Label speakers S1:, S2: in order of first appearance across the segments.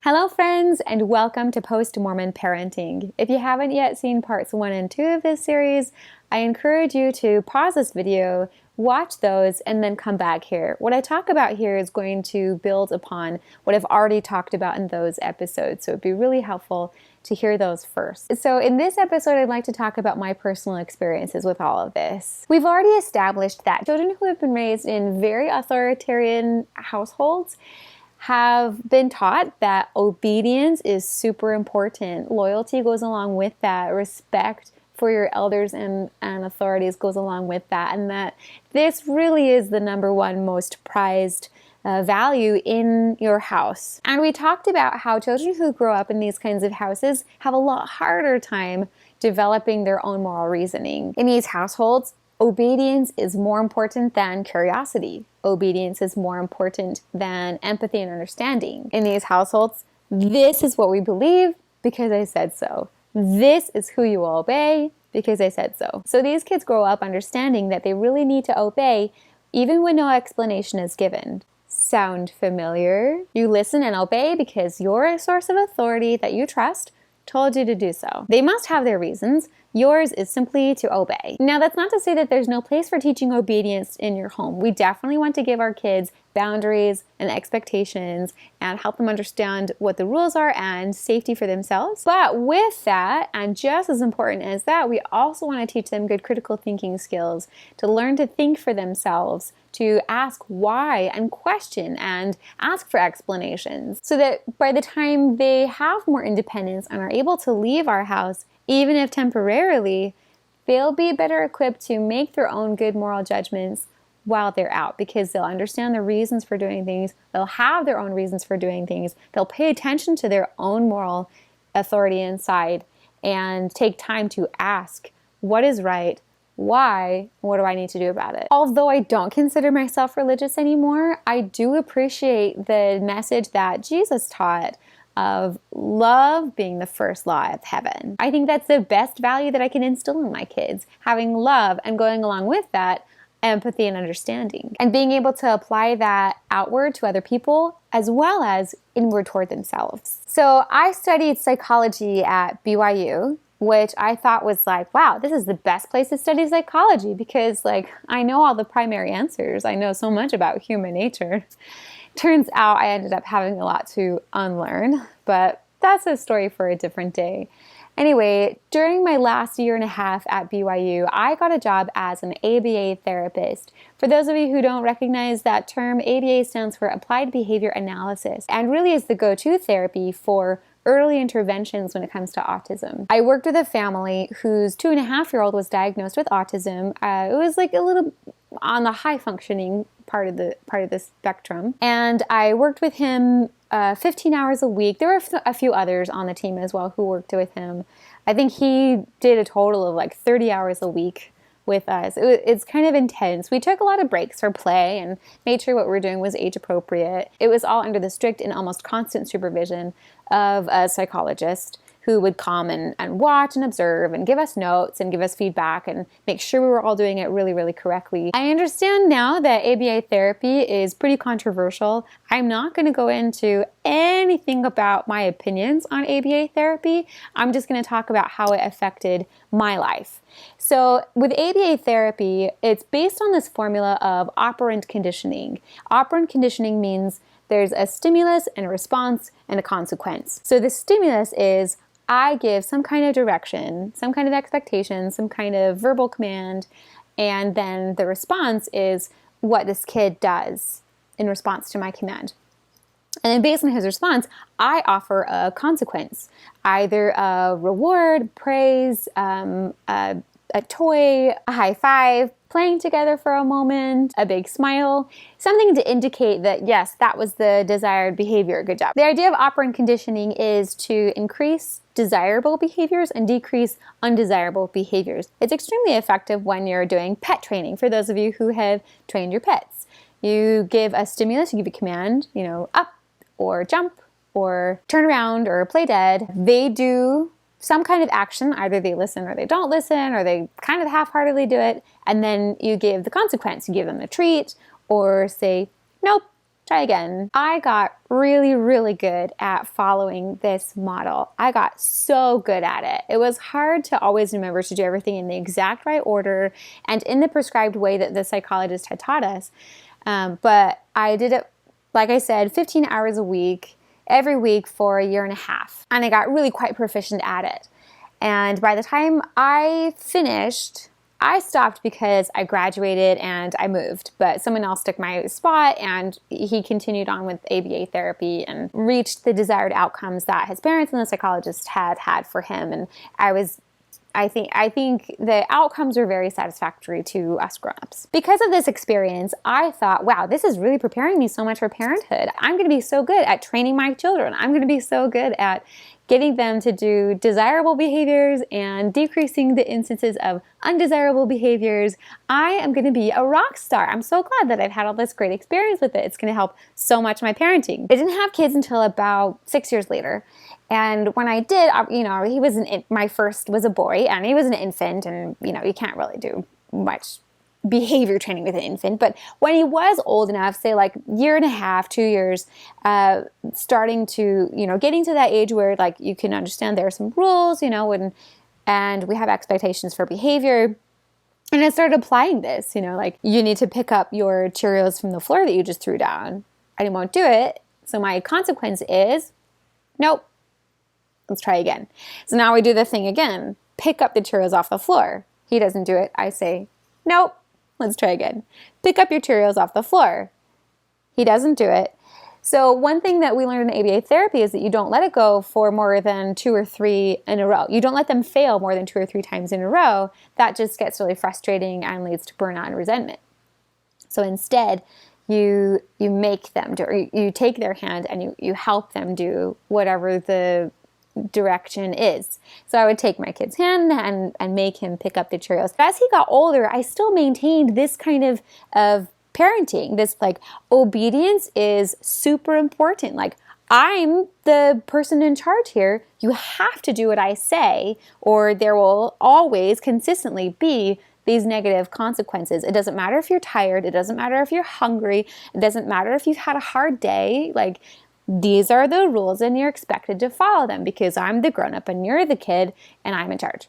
S1: Hello friends, and welcome to Post-Mormon Parenting. If you haven't yet seen parts 1 and 2 of this series, I encourage you to pause this video, watch those, and then come back here. What I talk about here is going to build upon what I've already talked about in those episodes, so it'd be really helpful to hear those first. So in this episode, I'd like to talk about my personal experiences with all of this. We've already established that children who have been raised in very authoritarian households have been taught that obedience is super important. Loyalty goes along with that. Respect for your elders and authorities goes along with that. And that this really is the number one most prized value in your house. And we talked about how children who grow up in these kinds of houses have a lot harder time developing their own moral reasoning. In these households, obedience is more important than curiosity. Obedience is more important than empathy and understanding. In these households, this is what we believe because I said so. This is who you will obey because I said so. So these kids grow up understanding that they really need to obey even when no explanation is given. Sound familiar? You listen and obey because your source of authority that you trust told you to do so. They must have their reasons. Yours is simply to obey. Now, that's not to say that there's no place for teaching obedience in your home. We definitely want to give our kids boundaries and expectations and help them understand what the rules are and safety for themselves. But with that, and just as important as that, we also want to teach them good critical thinking skills to learn to think for themselves, to ask why and question and ask for explanations so that by the time they have more independence and are able to leave our house, even if temporarily, they'll be better equipped to make their own good moral judgments while they're out because they'll understand the reasons for doing things, they'll have their own reasons for doing things, they'll pay attention to their own moral authority inside and take time to ask what is right, why, what do I need to do about it? Although I don't consider myself religious anymore, I do appreciate the message that Jesus taught of love being the first law of heaven. I think that's the best value that I can instill in my kids, having love and going along with that, empathy and understanding, and being able to apply that outward to other people as well as inward toward themselves. So I studied psychology at BYU, which I thought was like, wow, this is the best place to study psychology because I know all the primary answers. I know so much about human nature. Turns out I ended up having a lot to unlearn, but that's a story for a different day. Anyway, during my last year and a half at BYU, I got a job as an ABA therapist. For those of you who don't recognize that term, ABA stands for Applied Behavior Analysis and really is the go-to therapy for early interventions when it comes to autism. I worked with a family whose 2.5-year-old was diagnosed with autism. It was a little on the high functioning part of the spectrum. And I worked with him 15 hours a week. There were a few others on the team as well who worked with him. I think he did a total of 30 hours a week with us. It's kind of intense. We took a lot of breaks for play and made sure what we were doing was age appropriate. It was all under the strict and almost constant supervision of a psychologist who would come and watch and observe and give us notes and give us feedback and make sure we were all doing it really, really correctly. I understand now that ABA therapy is pretty controversial. I'm not going to go into anything about my opinions on ABA therapy. I'm just going to talk about how it affected my life. So with ABA therapy, it's based on this formula of operant conditioning. Operant conditioning means there's a stimulus and a response and a consequence. So the stimulus is I give some kind of direction, some kind of expectation, some kind of verbal command, and then the response is what this kid does in response to my command. And then based on his response, I offer a consequence, either a reward, praise, a toy, a high five, playing together for a moment, a big smile, something to indicate that, yes, that was the desired behavior. Good job. The idea of operant conditioning is to increase desirable behaviors and decrease undesirable behaviors. It's extremely effective when you're doing pet training, for those of you who have trained your pets. You give a stimulus, you give a command, up or jump or turn around or play dead. They do some kind of action, either they listen or they don't listen, or they kind of half-heartedly do it, and then you give the consequence. You give them a treat, or say, nope, Try again. I got really, really good at following this model. I got so good at it. It was hard to always remember to do everything in the exact right order and in the prescribed way that the psychologist had taught us. But I did it, like I said, 15 hours a week, every week for a year and a half. And I got really quite proficient at it. And by the time I finished, I stopped because I graduated and I moved, but someone else took my spot and he continued on with ABA therapy and reached the desired outcomes that his parents and the psychologist had for him. And I think the outcomes are very satisfactory to us grown-ups. Because of this experience, I thought, wow, this is really preparing me so much for parenthood. I'm going to be so good at training my children. I'm going to be so good at getting them to do desirable behaviors and decreasing the instances of undesirable behaviors. I am going to be a rock star. I'm so glad that I've had all this great experience with it. It's going to help so much my parenting. I didn't have kids until about 6 years later. And when I did, my first was a boy and he was an infant, and you can't really do much behavior training with an infant. But when he was old enough, say like year and a half, 2 years, starting to, getting to that age where like you can understand there are some rules, and we have expectations for behavior. And I started applying this, like you need to pick up your Cheerios from the floor that you just threw down. And he won't do it. So my consequence is, nope, let's try again. So now we do the thing again, pick up the Cheerios off the floor. He doesn't do it. I say, nope. Let's try again. Pick up your Cheerios off the floor. He doesn't do it. So one thing that we learned in ABA therapy is that you don't let it go for more than 2 or 3 in a row. You don't let them fail more than 2 or 3 times in a row. That just gets really frustrating and leads to burnout and resentment. So instead, you make them do, or you take their hand and you help them do whatever the direction is. So I would take my kid's hand and make him pick up the Cheerios. As he got older, I still maintained this kind of parenting. This like obedience is super important. Like, I'm the person in charge here. You have to do what I say, or there will always consistently be these negative consequences. It doesn't matter if you're tired. It doesn't matter if you're hungry. It doesn't matter if you've had a hard day. Like, these are the rules and you're expected to follow them because I'm the grown-up and you're the kid and I'm in charge.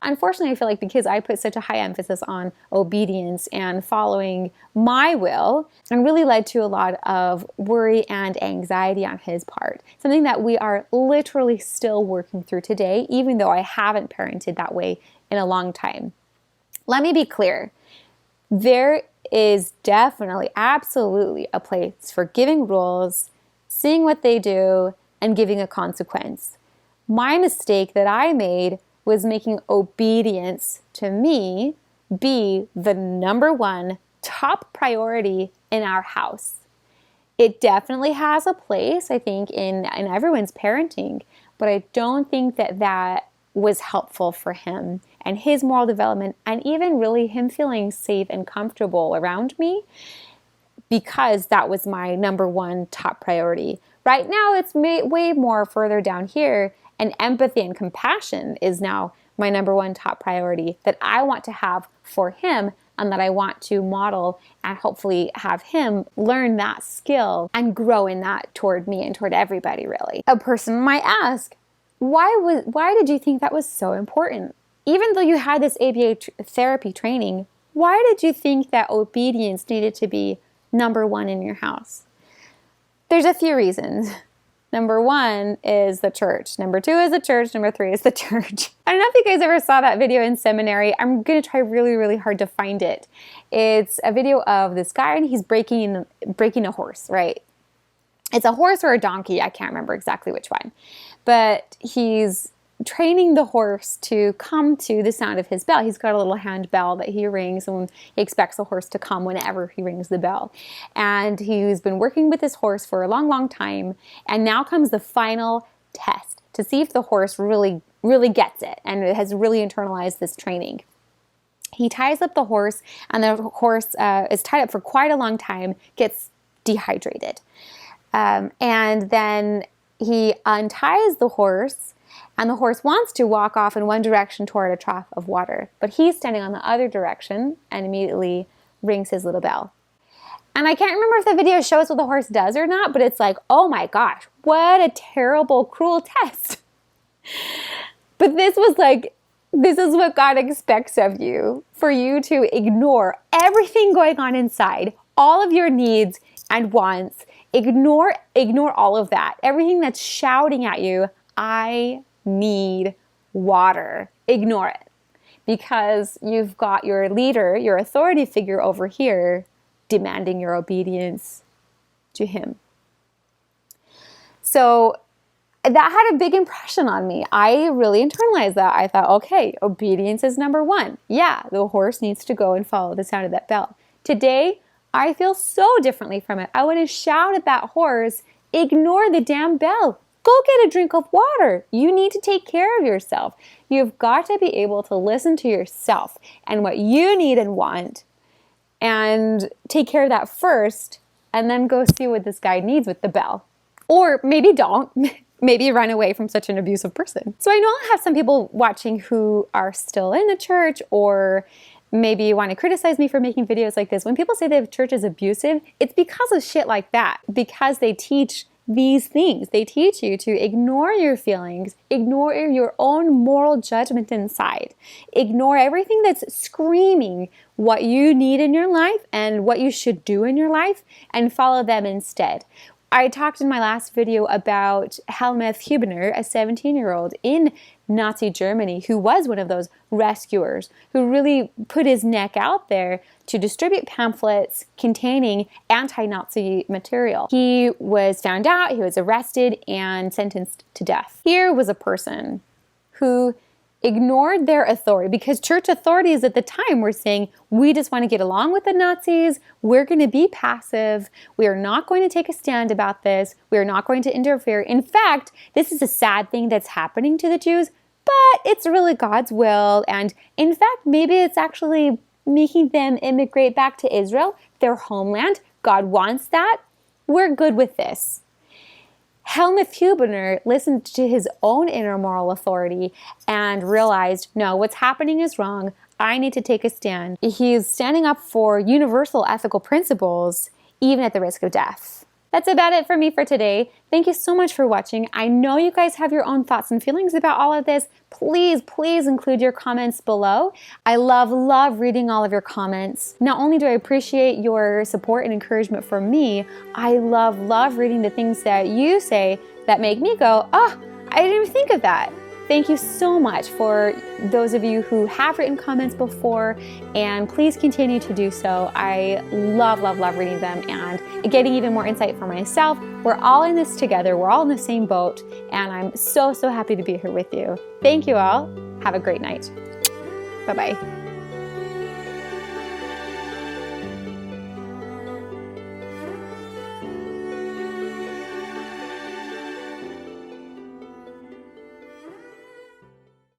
S1: Unfortunately, I feel like because I put such a high emphasis on obedience and following my will, it really led to a lot of worry and anxiety on his part. Something that we are literally still working through today, even though I haven't parented that way in a long time. Let me be clear. There is definitely, absolutely a place for giving rules, seeing what they do, and giving a consequence. My mistake that I made was making obedience to me be the number one top priority in our house. It definitely has a place, I think, in everyone's parenting, but I don't think that was helpful for him and his moral development, and even really him feeling safe and comfortable around me, because that was my number one top priority. Right now, it's way more further down here, and empathy and compassion is now my number one top priority that I want to have for him, and that I want to model and hopefully have him learn that skill and grow in that toward me and toward everybody, really. A person might ask, why did you think that was so important? Even though you had this ABA therapy training, why did you think that obedience needed to be number one in your house? There's a few reasons. Number one is the church. Number two is the church. Number three is the church. I don't know if you guys ever saw that video in seminary. I'm going to try really, really hard to find it. It's a video of this guy and he's breaking a horse, right? It's a horse or a donkey. I can't remember exactly which one. But he's training the horse to come to the sound of his bell. He's got a little hand bell that he rings, and he expects the horse to come whenever he rings the bell. And he's been working with this horse for a long, long time. And now comes the final test to see if the horse really, really gets it and it has really internalized this training. He ties up the horse, and the horse is tied up for quite a long time, gets dehydrated. And then he unties the horse, and the horse wants to walk off in one direction toward a trough of water, but he's standing on the other direction and immediately rings his little bell. And I can't remember if the video shows what the horse does or not, but it's like, oh my gosh, what a terrible, cruel test. But this was like, this is what God expects of you, for you to ignore everything going on inside, all of your needs and wants. Ignore all of that. Everything that's shouting at you, I need water. Ignore it. Because you've got your leader, your authority figure over here, demanding your obedience to him. So that had a big impression on me. I really internalized that. I thought, okay, obedience is number one. Yeah, the horse needs to go and follow the sound of that bell. Today, I feel so differently from it. I want to shout at that horse, ignore the damn bell. Go get a drink of water. You need to take care of yourself. You've got to be able to listen to yourself and what you need and want, and take care of that first, and then go see what this guy needs with the bell. Or maybe don't. Maybe run away from such an abusive person. So I know I have some people watching who are still in the church, or maybe want to criticize me for making videos like this. When people say the church is abusive, it's because of shit like that. Because they teach these things. They teach you to ignore your feelings, ignore your own moral judgment inside, ignore everything that's screaming what you need in your life and what you should do in your life, and follow them instead. I talked in my last video about Helmuth Hubener, a 17-year-old in Nazi Germany who was one of those rescuers who really put his neck out there to distribute pamphlets containing anti-Nazi material. He was found out, he was arrested, and sentenced to death. Here was a person who ignored their authority, because church authorities at the time were saying, we just want to get along with the Nazis, we're going to be passive, we are not going to take a stand about this, we are not going to interfere. In fact, this is a sad thing that's happening to the Jews, but it's really God's will, and in fact, maybe it's actually making them immigrate back to Israel, their homeland. God wants that. We're good with this. Helmuth Hubener listened to his own inner moral authority and realized, no, what's happening is wrong. I need to take a stand. He's standing up for universal ethical principles, even at the risk of death. That's about it for me for today. Thank you so much for watching. I know you guys have your own thoughts and feelings about all of this. Please, please include your comments below. I love reading all of your comments. Not only do I appreciate your support and encouragement from me, I love reading the things that you say that make me go, oh, I didn't even think of that. Thank you so much for those of you who have written comments before, and please continue to do so. I love reading them and getting even more insight for myself. We're all in this together. We're all in the same boat, and I'm so happy to be here with you. Thank you all. Have a great night. Bye-bye.